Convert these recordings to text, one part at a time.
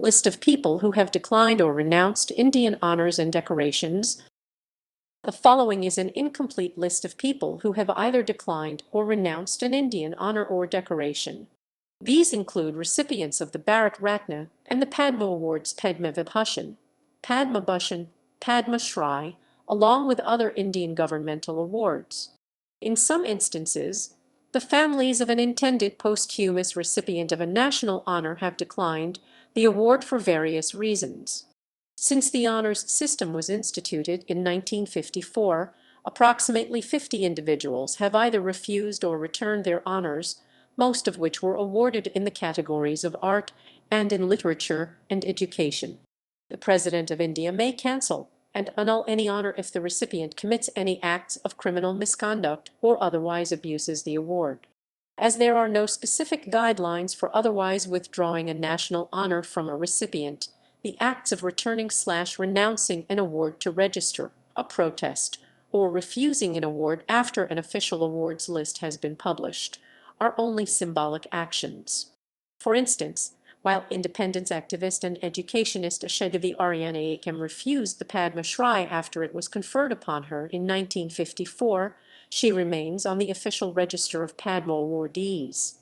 List of people who have declined or renounced Indian honors and decorations. The following is an incomplete list of people who have either declined or renounced an Indian honor or decoration. These include recipients of the Bharat Ratna and the Padma Awards Padma Vibhushan, Padma Bhushan, Padma Shri, along with other Indian governmental awards. In some instances, the families of an intended posthumous recipient of a national honor have declined the award for various reasons. Since the honors system was instituted in 1954, approximately 50 individuals have either refused or returned their honors, most of which were awarded in the categories of art and in literature and education. The President of India may cancel and annul any honor if the recipient commits any acts of criminal misconduct or otherwise abuses the award. As there are no specific guidelines for otherwise withdrawing a national honor from a recipient, the acts of returning/renouncing an award to register a protest or refusing an award after an official awards list has been published are only symbolic actions. For instance, while independence activist and educationist Asha Devi Aryanayakam refused the Padma Shri after it was conferred upon her in 1954, she remains on the official register of Padma awardees.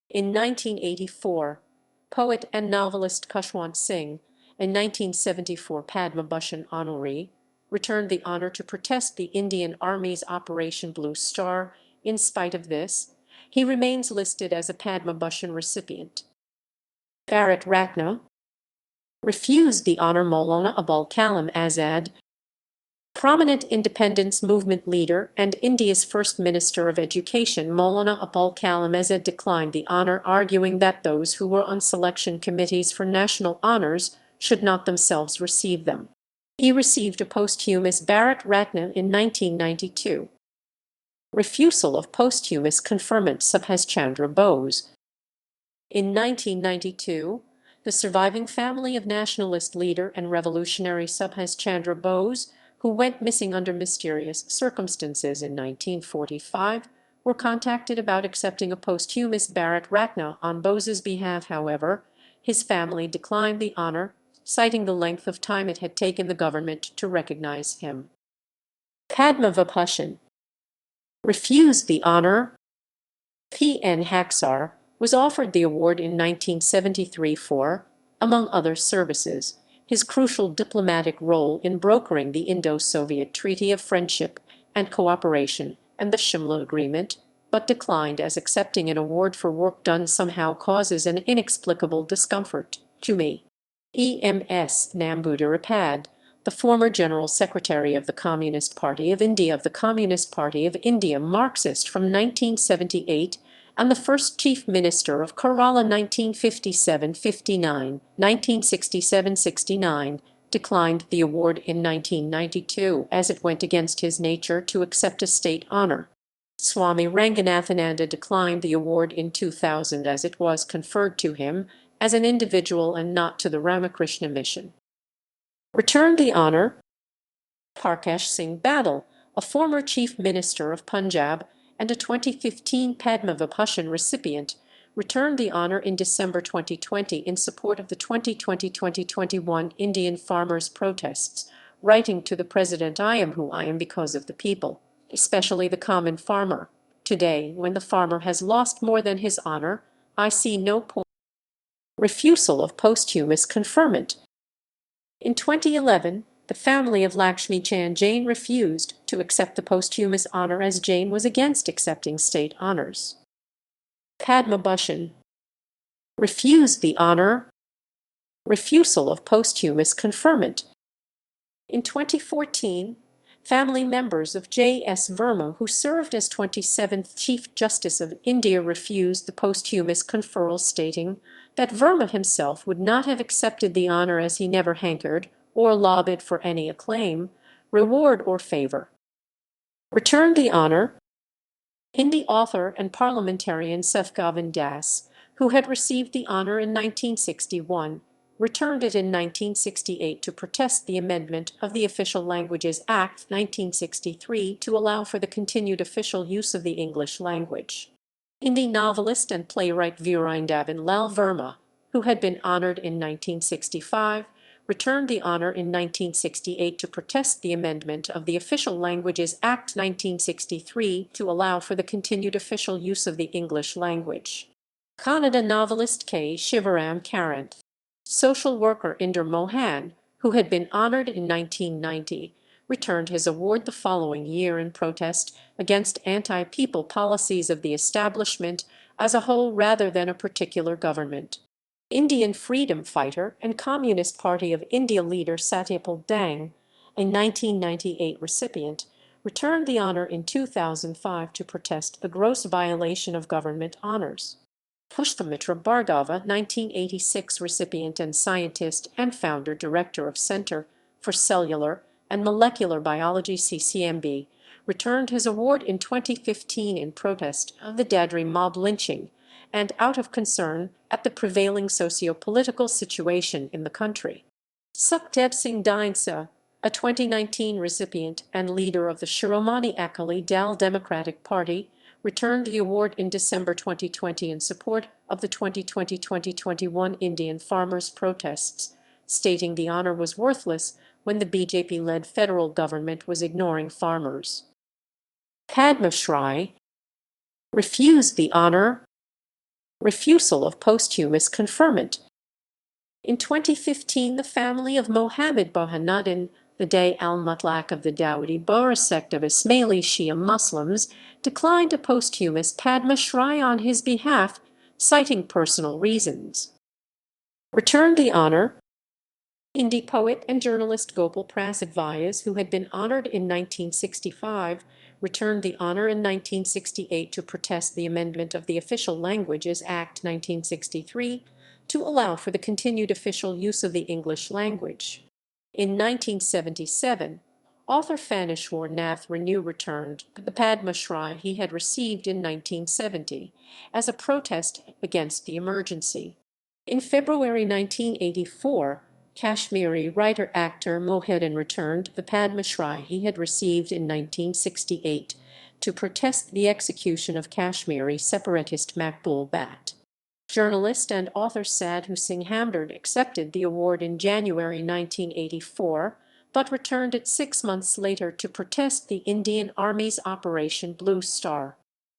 In 1984, poet and novelist Khushwant Singh, a 1974 Padma Bhushan honoree, returned the honor to protest the Indian Army's Operation Blue Star. In spite of this, he remains listed as a Padma Bhushan recipient. Bharat Ratna refused the honor. Maulana Abul Kalam Azad, prominent independence movement leader and India's first Minister of Education, Maulana Abul Kalam Azad, declined the honor, arguing that those who were on selection committees for national honors should not themselves receive them. He received a posthumous Bharat Ratna in 1992. Refusal of posthumous conferment. Subhas Chandra Bose. In 1992, the surviving family of nationalist leader and revolutionary Subhas Chandra Bose, who went missing under mysterious circumstances in 1945, were contacted about accepting a posthumous Bharat Ratna on Bose's behalf. However, his family declined the honor, citing the length of time it had taken the government to recognize him. Padma Vibhushan refused the honor. P.N. Haksar was offered the award in 1973 for, among other services, his crucial diplomatic role in brokering the Indo-Soviet Treaty of Friendship and Cooperation and the Shimla Agreement, but declined as accepting an award for work done somehow causes an inexplicable discomfort to me. E.M.S. Namboodiripad, the former General Secretary of the Communist Party of India, Marxist from 1978, and the first Chief Minister of Kerala 1957–59, 1967–69, declined the award in 1992 as it went against his nature to accept a state honor. Swami Ranganathananda declined the award in 2000 as it was conferred to him as an individual and not to the Ramakrishna Mission. Returned the honor. Parkash Singh Badal, a former Chief Minister of Punjab and a 2015 Padma Vibhushan recipient, returned the honor in December 2020 in support of the 2020–2021 Indian farmers' protests, writing to the President, "I am who I am because of the people, especially the common farmer. Today, when the farmer has lost more than his honor, I see no point." Refusal of posthumous conferment. In 2011, the family of Lakshmi Chand Jain refused to accept the posthumous honor as Jain was against accepting state honors. Padma Bhushan refused the honor. Refusal of posthumous conferment. In 2014, family members of J.S. Verma, who served as 27th Chief Justice of India, refused the posthumous conferral, stating that Verma himself would not have accepted the honor as he never hankered or lobbied for any acclaim, reward or favor. Returned the honor. Hindi author and parliamentarian Sefgovind Das, who had received the honor in 1961, returned it in 1968 to protest the amendment of the Official Languages Act 1963 to allow for the continued official use of the English language. Hindi novelist and playwright Virendra Lal Verma, who had been honored in 1965, returned the honor in 1968 to protest the amendment of the Official Languages Act 1963 to allow for the continued official use of the English language. Kannada novelist K. Shivaram Karanth, social worker Inder Mohan, who had been honored in 1990, returned his award the following year in protest against anti-people policies of the establishment as a whole rather than a particular government. Indian freedom fighter and Communist Party of India leader Satyapal Dang, a 1998 recipient, returned the honor in 2005 to protest the gross violation of government honors. Pushpamitra Bhargava, 1986 recipient and scientist and founder-director of Center for Cellular and Molecular Biology CCMB, returned his award in 2015 in protest of the Dadri mob lynching and out of concern at the prevailing socio-political situation in the country. Sukhdev Singh Dhinsa, a 2019 recipient and leader of the Shiromani Akali Dal Democratic Party, returned the award in December 2020 in support of the 2020-2021 Indian farmers' protests, stating the honor was worthless when the BJP-led federal government was ignoring farmers. Padma Shri refused the honor. Refusal of posthumous conferment. In 2015, the family of Mohammed Bahanuddin, the Day al-Mutlaq of the Dawoodi Bohra sect of Ismaili Shia Muslims, declined a posthumous Padma Shri on his behalf, citing personal reasons. Returned the honor. Hindi poet and journalist Gopal Prasad Vyas, who had been honored in 1965, returned the honor in 1968 to protest the amendment of the Official Languages Act 1963 to allow for the continued official use of the English language. In 1977, author Fanishwar Nath Renew returned the Padma Shri he had received in 1970 as a protest against the emergency. In February 1984, Kashmiri writer-actor Mohedin returned the Padma Shri he had received in 1968 to protest the execution of Kashmiri separatist Makbul Bhatt. Journalist and author Sadhu Singh Hamdard accepted the award in January 1984, but returned it 6 months later to protest the Indian Army's Operation Blue Star.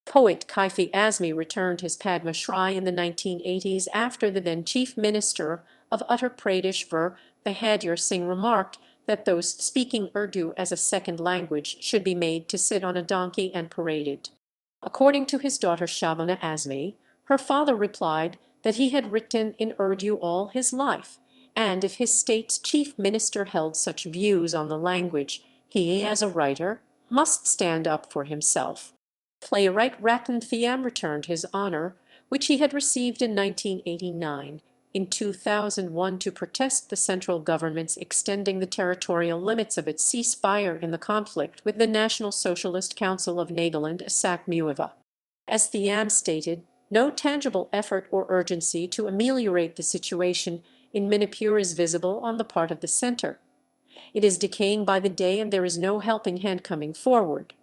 Poet Kaifi Azmi returned his Padma Shri in the 1980s after the then Chief Minister of Uttar Pradesh Bahadur Singh remarked that those speaking Urdu as a second language should be made to sit on a donkey and paraded. According to his daughter Shabana Azmi, her father replied that he had written in Urdu all his life, and if his state's chief minister held such views on the language, he, as a writer, must stand up for himself. Playwright Ratan Thiam returned his honor, which he had received in 1989, in 2001 to protest the central government's extending the territorial limits of its ceasefire in the conflict with the National Socialist Council of Nagaland Asak Muiva. As Thiam stated, no tangible effort or urgency to ameliorate the situation in Manipur is visible on the part of the center. It is decaying by the day and there is no helping hand coming forward.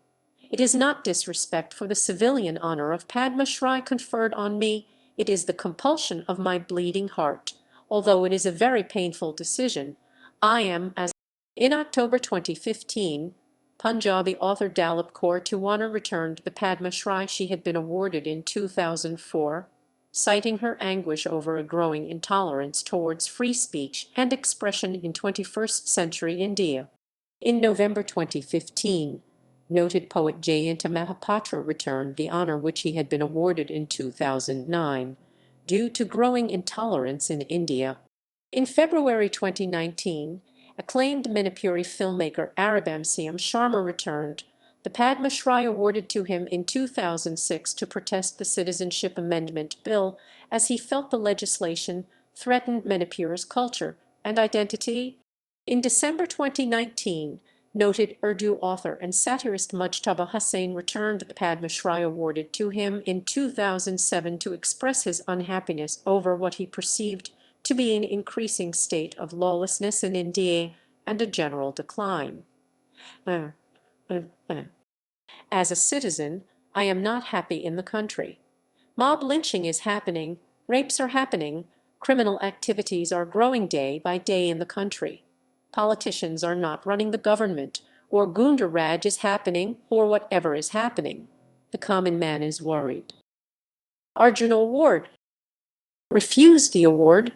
It is not disrespect for the civilian honor of Padma Shri conferred on me, it is the compulsion of my bleeding heart. Although it is a very painful decision, I am as. In October 2015, Punjabi author Dalip Kaur Tiwana returned the Padma Shri she had been awarded in 2004, citing her anguish over a growing intolerance towards free speech and expression in 21st century India. In November 2015, noted poet Jayanta Mahapatra returned the honor which he had been awarded in 2009, due to growing intolerance in India. In February 2019, acclaimed Manipuri filmmaker Arabamsiam Sharma returned the Padma Shri awarded to him in 2006 to protest the Citizenship Amendment Bill, as he felt the legislation threatened Manipur's culture and identity. In December 2019, noted Urdu author and satirist Mujtaba Hussain returned the Padma Shri awarded to him in 2007 to express his unhappiness over what he perceived to be an increasing state of lawlessness in India and a general decline. As a citizen, I am not happy in the country. Mob lynching is happening, rapes are happening, Criminal activities are growing day by day in the country. Politicians are not running the government, or Gunda Raj is happening, or whatever is happening. The common man is worried. Arjuna Award. Refused the award.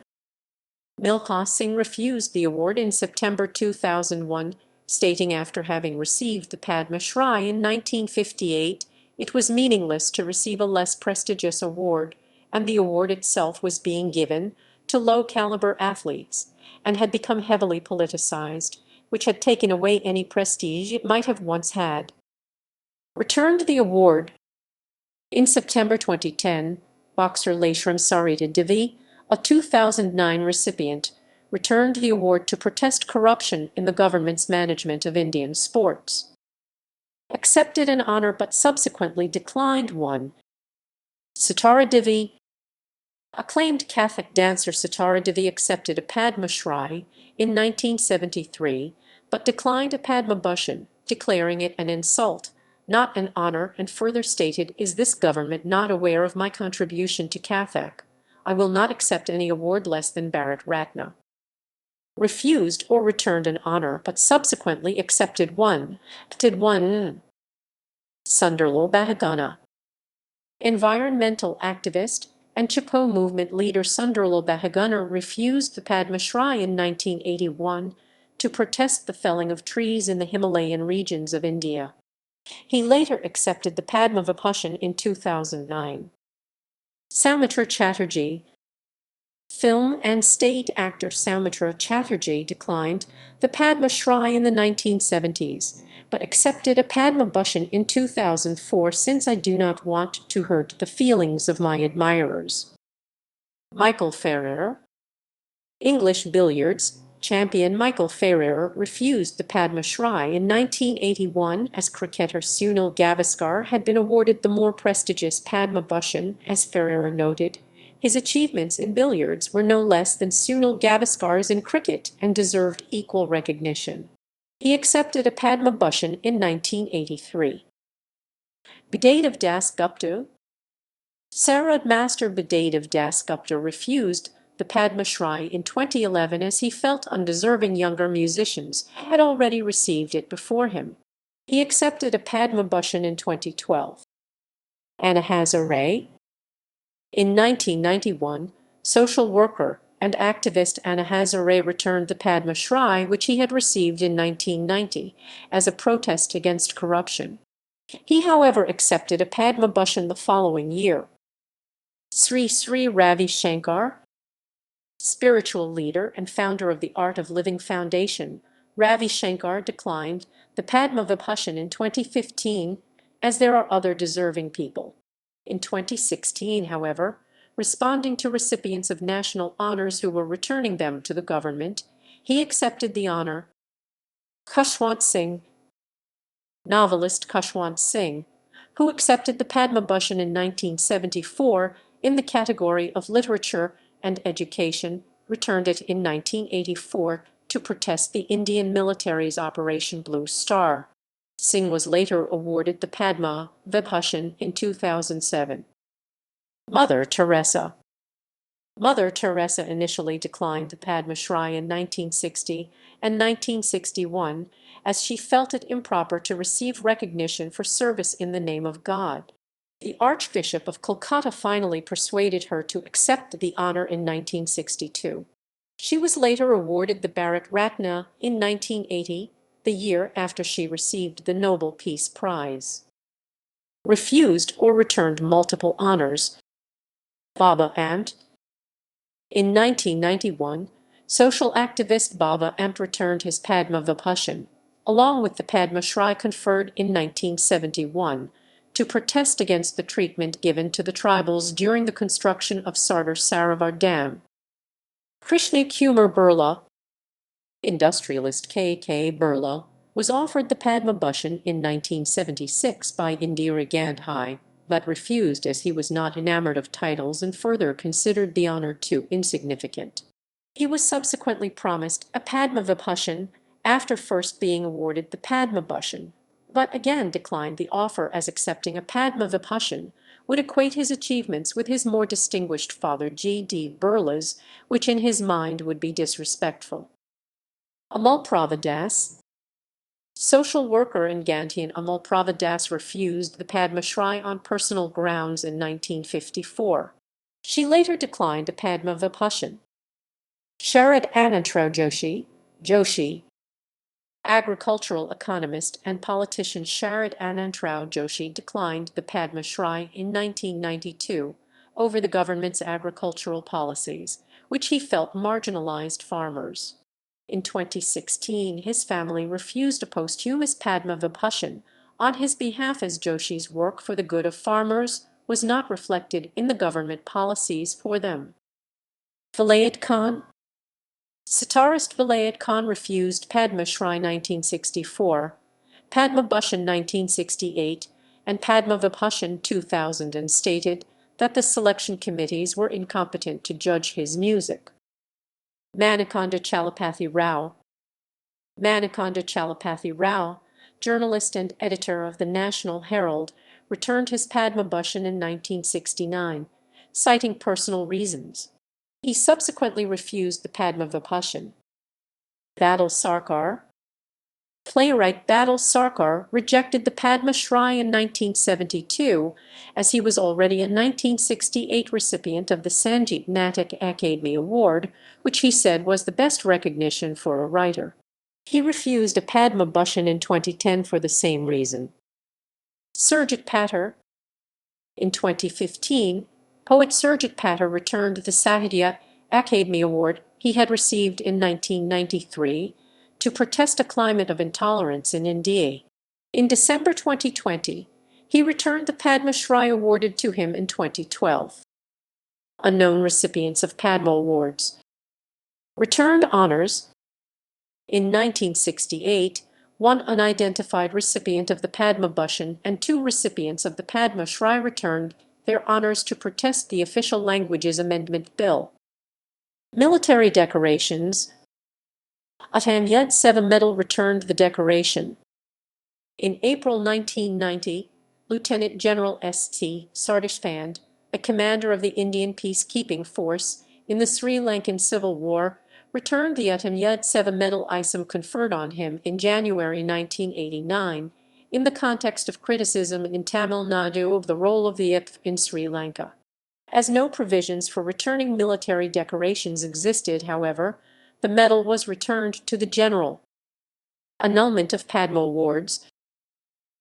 Milkha Singh refused the award in September 2001, stating after having received the Padma Shri in 1958, it was meaningless to receive a less prestigious award, and the award itself was being given to low-caliber athletes, and had become heavily politicized, which had taken away any prestige it might have once had. Returned the award. In September 2010, boxer Lashram Sarita Devi, a 2009 recipient, returned the award to protest corruption in the government's management of Indian sports. Accepted an honor but subsequently declined one. Sitara Devi. Acclaimed Kathak dancer Sitara Devi accepted a Padma Shri in 1973, but declined a Padma Bhushan, declaring it an insult, not an honor, and further stated, "Is this government not aware of my contribution to Kathak? I will not accept any award less than Bharat Ratna." Refused or returned an honor, but subsequently accepted one. Sunderlal Bahuguna. Environmental activist and Chapo movement leader Sunderlal Bahuguna refused the Padma Shri in 1981 to protest the felling of trees in the Himalayan regions of India. He later accepted the Padma Vibhushan in 2009. Soumitra Chatterjee. Film and state actor Soumitra Chatterjee declined the Padma Shri in the 1970s, but accepted a Padma Bhushan in 2004 since I do not want to hurt the feelings of my admirers. Michael Ferrer. English billiards champion Michael Ferrer refused the Padma Shri in 1981 as cricketer Sunil Gavaskar had been awarded the more prestigious Padma Bhushan. As Ferrer noted, his achievements in billiards were no less than Sunil Gavaskar's in cricket and deserved equal recognition. He accepted a Padma Bhushan in 1983. Bidade Das Gupta. Sarad Master Bidade Das Gupta refused the Padma Shri in 2011 as he felt undeserving younger musicians had already received it before him. He accepted a Padma Bhushan in 2012. Anna Hazare. In 1991, social worker and activist Anna Hazare returned the Padma Shri, which he had received in 1990, as a protest against corruption. He, however, accepted a Padma Bhushan the following year. Sri Sri Ravi Shankar. Spiritual leader and founder of the Art of Living Foundation, Ravi Shankar declined the Padma Vibhushan in 2015, as there are other deserving people. In 2016, however, responding to recipients of national honors who were returning them to the government, he accepted the honor. Khushwant Singh. Novelist Khushwant Singh, who accepted the Padma Bhushan in 1974 in the category of literature and education, returned it in 1984 to protest the Indian military's Operation Blue Star. Singh was later awarded the Padma Vibhushan in 2007. Mother Teresa. Mother Teresa initially declined the Padma Shri in 1960 and 1961 as she felt it improper to receive recognition for service in the name of God. The Archbishop of Kolkata finally persuaded her to accept the honor in 1962. She was later awarded the Bharat Ratna in 1980, the year after she received the Nobel Peace Prize. Refused or returned multiple honors. Baba Ant. In 1991, social activist Baba Ant returned his Padma Vibhushan, along with the Padma Shri conferred in 1971, to protest against the treatment given to the tribals during the construction of Sardar Sarovar Dam. Krishna Kumar Birla. Industrialist K. Birla was offered the Padma Bhushan in 1976 by Indira Gandhi, but refused as he was not enamored of titles and further considered the honor too insignificant. He was subsequently promised a Padma Vibhushan after first being awarded the Padma Bhushan, but again declined the offer as accepting a Padma Vibhushan would equate his achievements with his more distinguished father G.D. Birla's, which in his mind would be disrespectful. Amol Pravadas. Social worker and Ghantian Amol Pravadas refused the Padma Shri on personal grounds in 1954. She later declined a Padma Vibhushan. Sharad Anantrao Joshi, agricultural economist and politician Sharad Anantrao Joshi declined the Padma Shri in 1992 over the government's agricultural policies, which he felt marginalized farmers. In 2016, his family refused a posthumous Padma Vibhushan on his behalf as Joshi's work for the good of farmers was not reflected in the government policies for them. Vilayat Khan. Sitarist Vilayat Khan refused Padma Shri 1964, Padma Bhushan 1968, and Padma Vibhushan 2000 and stated that the selection committees were incompetent to judge his music. Manikonda Chalapathi Rao, journalist and editor of the National Herald, returned his Padma Bhushan in 1969, citing personal reasons. He subsequently refused the Padma Vibhushan. Badal Sarkar. Playwright Badal Sarkar rejected the Padma Shri in 1972 as he was already a 1968 recipient of the Sangeet Natak Akademi Award, which he said was the best recognition for a writer. He refused a Padma Bhushan in 2010 for the same reason. Surjit Patter. In 2015, poet Surjit Patter returned the Sahitya Akademi Award he had received in 1993 to protest a climate of intolerance in India. In December 2020, he returned the Padma Shri awarded to him in 2012. Unknown recipients of Padma Awards. Returned honors. In 1968, one unidentified recipient of the Padma Bhushan and two recipients of the Padma Shri returned their honors to protest the Official Languages Amendment Bill. Military decorations. Attamyad-7 Medal returned the decoration. In April 1990, Lieutenant General S.T. Sardeshpande, a commander of the Indian peacekeeping force in the Sri Lankan Civil War, returned the Attamyad-7 Medal ISAM conferred on him in January 1989 in the context of criticism in Tamil Nadu of the role of the IPF in Sri Lanka. As no provisions for returning military decorations existed, however, the medal was returned to the general. Annulment of Padma Awards.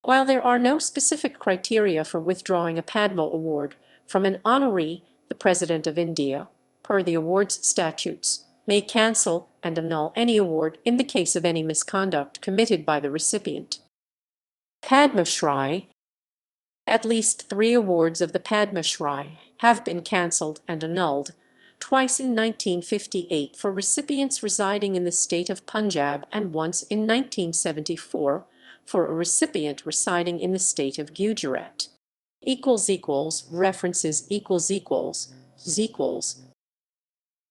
While there are no specific criteria for withdrawing a Padma Award from an honoree, the President of India, per the awards statutes, may cancel and annul any award in the case of any misconduct committed by the recipient. Padma Shri. At least 3 awards of the Padma Shri have been cancelled and annulled, twice in 1958 for recipients residing in the state of Punjab and once in 1974 for a recipient residing in the state of Gujarat. References